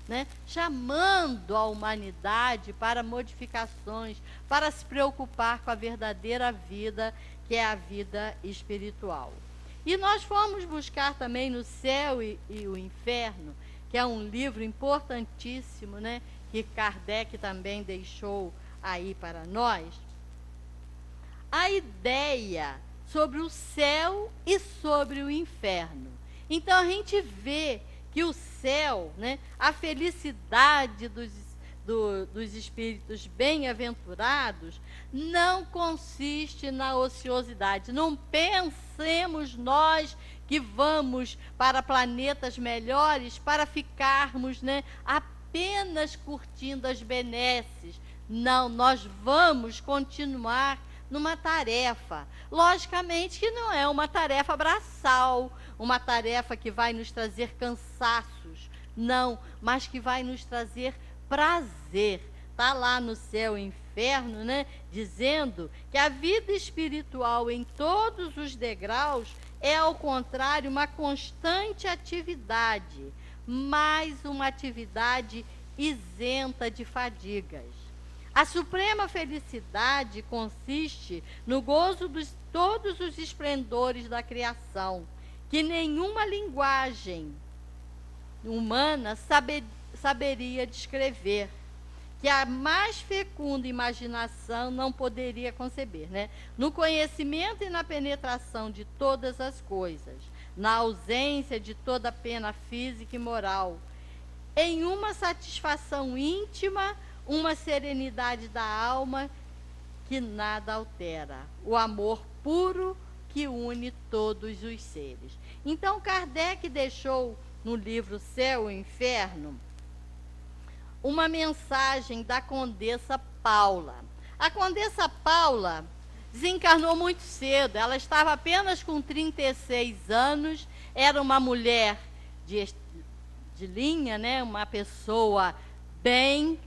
[SPEAKER 3] né, chamando a humanidade para modificações, para se preocupar com a verdadeira vida, que é a vida espiritual. E nós fomos buscar também no Céu e o Inferno, que é um livro importantíssimo, né, que Kardec também deixou aí para nós, a ideia sobre o céu e sobre o inferno. Então a gente vê que o céu, né, a felicidade dos espíritos bem-aventurados não consiste na ociosidade. Não pensemos nós que vamos para planetas melhores para ficarmos, né, apenas curtindo as benesses. Não, nós vamos continuar numa tarefa. Logicamente que não é uma tarefa braçal, uma tarefa que vai nos trazer cansaços, não, mas que vai nos trazer prazer. Está lá no céu e inferno, né, dizendo que a vida espiritual em todos os degraus é, ao contrário, uma constante atividade, mas uma atividade isenta de fadigas. A suprema felicidade consiste no gozo de todos os esplendores da criação, que nenhuma linguagem humana saberia descrever, que a mais fecunda imaginação não poderia conceber, né? No conhecimento e na penetração de todas as coisas, na ausência de toda pena física e moral, em uma satisfação íntima, uma serenidade da alma que nada altera, o amor puro que une todos os seres. Então Kardec deixou no livro Céu e Inferno uma mensagem da Condessa Paula. A Condessa Paula desencarnou muito cedo, ela estava apenas com 36 anos, era uma mulher de linha, né? Uma pessoa bem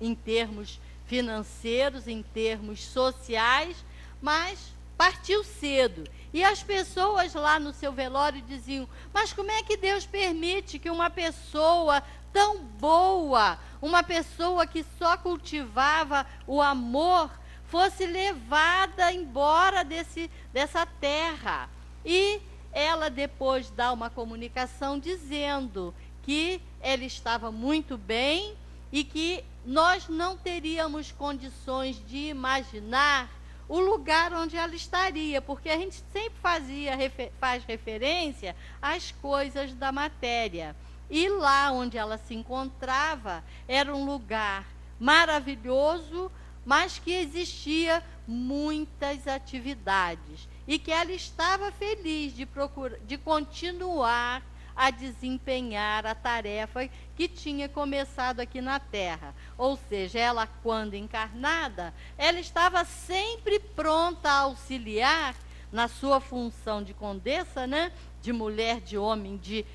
[SPEAKER 3] em termos financeiros, em termos sociais, mas partiu cedo. E as pessoas lá no seu velório diziam: mas como é que Deus permite que uma pessoa tão boa, uma pessoa que só cultivava o amor, fosse levada embora dessa terra? E ela depois dá uma comunicação dizendo que ela estava muito bem e que nós não teríamos condições de imaginar o lugar onde ela estaria, porque a gente sempre faz referência às coisas da matéria. E lá onde ela se encontrava era um lugar maravilhoso, mas que existia muitas atividades e que ela estava feliz de continuar a desempenhar a tarefa que tinha começado aqui na Terra. Ou seja, ela, quando encarnada, ela estava sempre pronta a auxiliar na sua função de condessa, né? De mulher, de homem, de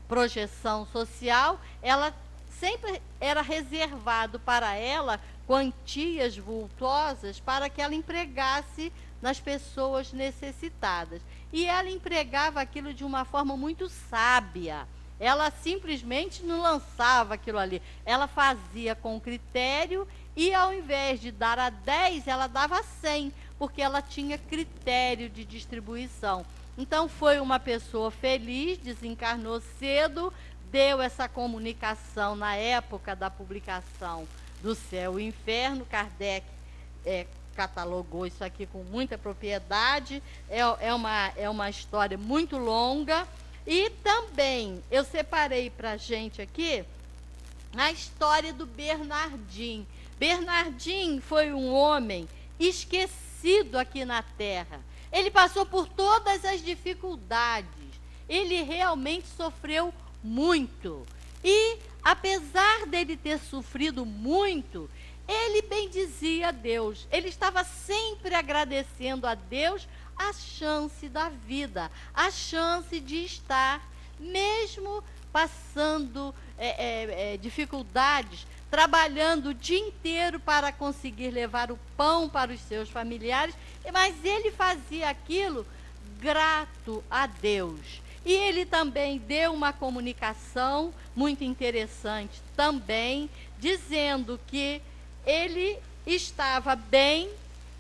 [SPEAKER 3] projeção social. Ela sempre era reservado para ela quantias vultosas para que ela empregasse nas pessoas necessitadas. E ela empregava aquilo de uma forma muito sábia. Ela simplesmente não lançava aquilo ali. Ela fazia com critério e, ao invés de dar a 10, ela dava a 100, porque ela tinha critério de distribuição. Então, foi uma pessoa feliz, desencarnou cedo, deu essa comunicação na época da publicação do Céu e Inferno. Kardec catalogou isso aqui com muita propriedade, é uma história muito longa. E também eu separei para a gente aqui a história do Bernardim. Bernardim foi um homem esquecido aqui na Terra. Ele passou por todas as dificuldades, ele realmente sofreu muito. E, apesar dele ter sofrido muito, ele bendizia a Deus. Ele estava sempre agradecendo a Deus a chance da vida, a chance de estar, mesmo passando dificuldades, trabalhando o dia inteiro para conseguir levar o pão para os seus familiares, mas ele fazia aquilo grato a Deus. E ele também deu uma comunicação muito interessante também, dizendo que ele estava bem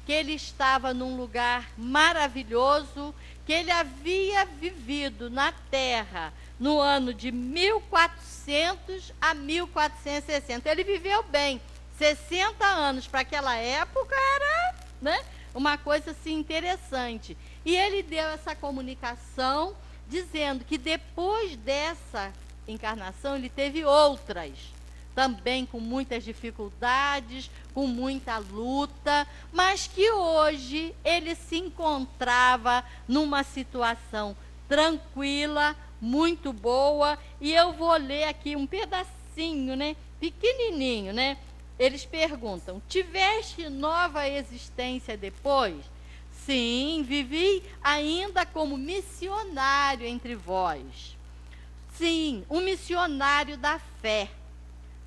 [SPEAKER 3] que ele estava num lugar maravilhoso, que ele havia vivido na Terra no ano de 1400 a 1460. Ele viveu bem. 60 anos para aquela época era, né, uma coisa assim interessante. E ele deu essa comunicação dizendo que depois dessa encarnação ele teve outras, também com muitas dificuldades, com muita luta, mas que hoje ele se encontrava numa situação tranquila, muito boa. E eu vou ler aqui um pedacinho, né, pequenininho, né? Eles perguntam: tiveste nova existência depois? Sim, vivi ainda como missionário entre vós. Sim, um missionário da fé,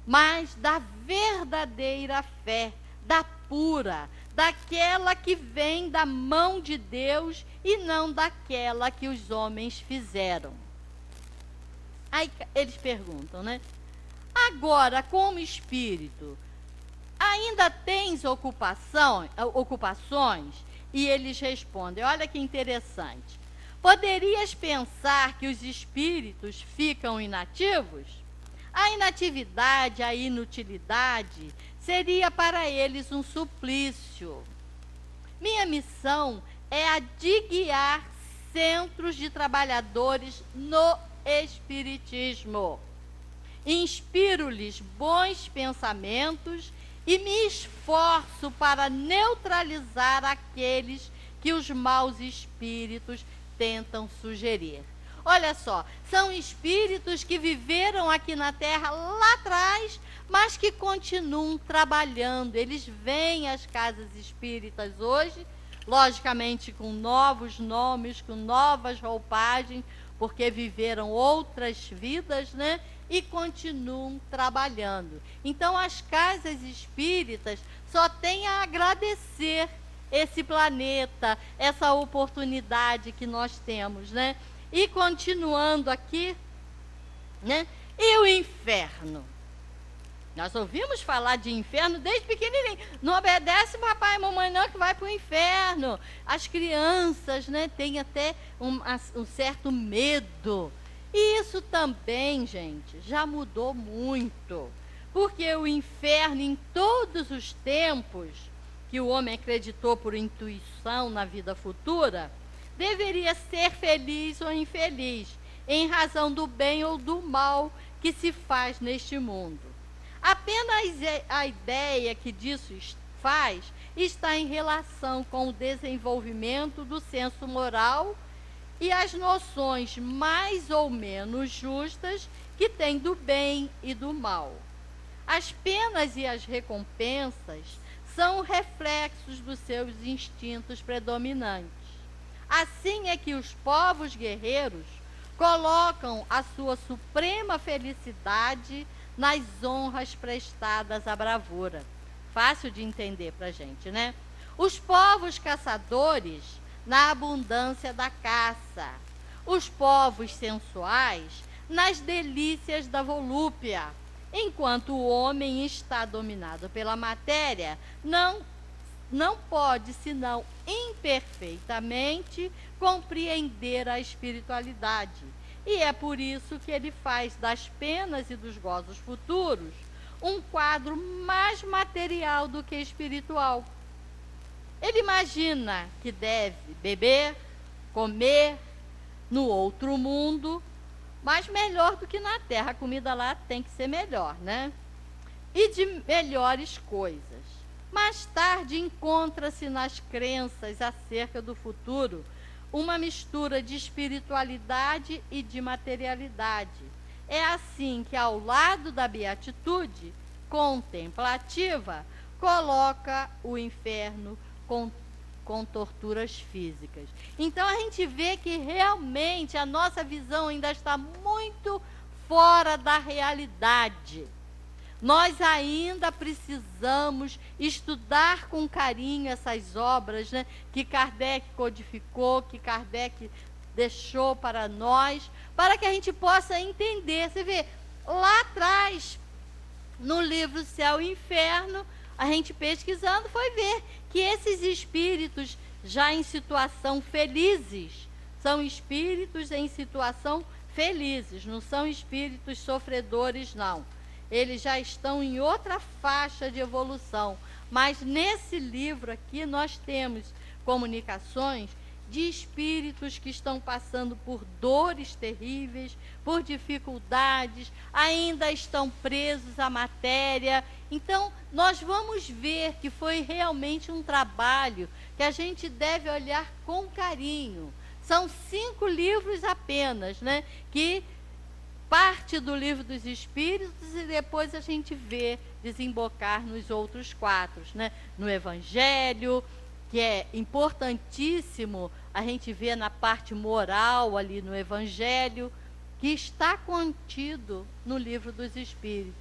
[SPEAKER 3] mas da verdadeira fé, da pura, daquela que vem da mão de Deus e não daquela que os homens fizeram. Aí eles perguntam, né? Agora, como espírito, ainda tens ocupações? E eles respondem, olha que interessante. Poderias pensar que os espíritos ficam inativos? A inatividade, a inutilidade, seria para eles um suplício. Minha missão é a de guiar centros de trabalhadores no espiritismo. Inspiro-lhes bons pensamentos e me esforço para neutralizar aqueles que os maus espíritos tentam sugerir. Olha só, são espíritos que viveram aqui na Terra lá atrás, mas que continuam trabalhando. Eles vêm às casas espíritas hoje, logicamente com novos nomes, com novas roupagens, porque viveram outras vidas, né? E continuam trabalhando. Então, as casas espíritas só têm a agradecer esse planeta, essa oportunidade que nós temos, né? E continuando aqui, né? E o inferno? Nós ouvimos falar de inferno desde pequenininho. Não obedece papai e mamãe não, que vai para o inferno. As crianças, né, têm até um certo medo. E isso também, gente, já mudou muito. Porque o inferno, em todos os tempos que o homem acreditou por intuição na vida futura, deveria ser feliz ou infeliz, em razão do bem ou do mal que se faz neste mundo. Apenas a ideia que disso faz está em relação com o desenvolvimento do senso moral e as noções mais ou menos justas que tem do bem e do mal. As penas e as recompensas são reflexos dos seus instintos predominantes. Assim é que os povos guerreiros colocam a sua suprema felicidade nas honras prestadas à bravura. Fácil de entender para a gente, né? Os povos caçadores na abundância da caça. Os povos sensuais nas delícias da volúpia. Enquanto o homem está dominado pela matéria, não pode, senão imperfeitamente, compreender a espiritualidade. E é por isso que ele faz das penas e dos gozos futuros um quadro mais material do que espiritual. Ele imagina que deve beber, comer no outro mundo, mas melhor do que na Terra. A comida lá tem que ser melhor, né? E de melhores coisas. Mais tarde encontra-se nas crenças acerca do futuro uma mistura de espiritualidade e de materialidade. É assim que, ao lado da beatitude contemplativa, coloca o inferno com torturas físicas. Então a gente vê que realmente a nossa visão ainda está muito fora da realidade. Nós ainda precisamos estudar com carinho essas obras, né, que Kardec codificou, que Kardec deixou para nós, para que a gente possa entender. Você vê, lá atrás, no livro Céu e Inferno, a gente pesquisando foi ver que esses espíritos já em situação felizes, são espíritos em situação felizes, não são espíritos sofredores, não. Eles já estão em outra faixa de evolução. Mas nesse livro aqui nós temos comunicações de espíritos que estão passando por dores terríveis, por dificuldades, ainda estão presos à matéria. Então, nós vamos ver que foi realmente um trabalho que a gente deve olhar com carinho. São 5 livros apenas, né? Que parte do Livro dos Espíritos e depois a gente vê desembocar nos outros 4, né? No Evangelho, que é importantíssimo a gente ver na parte moral ali no Evangelho, que está contido no Livro dos Espíritos.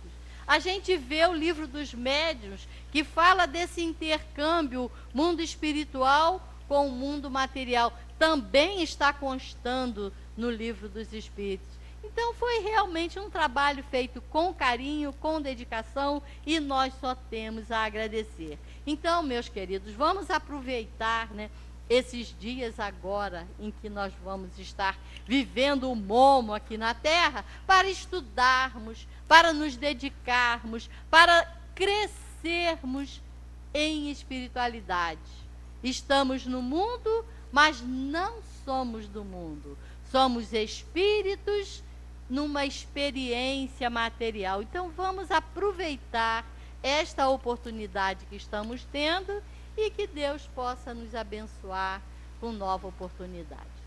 [SPEAKER 3] A gente vê o Livro dos Médiuns, que fala desse intercâmbio mundo espiritual com o mundo material, também está constando no Livro dos Espíritos. Então foi realmente um trabalho feito com carinho, com dedicação, e nós só temos a agradecer. Então, meus queridos, vamos aproveitar, né, esses dias agora em que nós vamos estar vivendo o momo aqui na Terra, para estudarmos, para nos dedicarmos, para crescermos em espiritualidade. Estamos no mundo, mas não somos do mundo. Somos espíritos numa experiência material. Então vamos aproveitar esta oportunidade que estamos tendo e que Deus possa nos abençoar com nova oportunidade.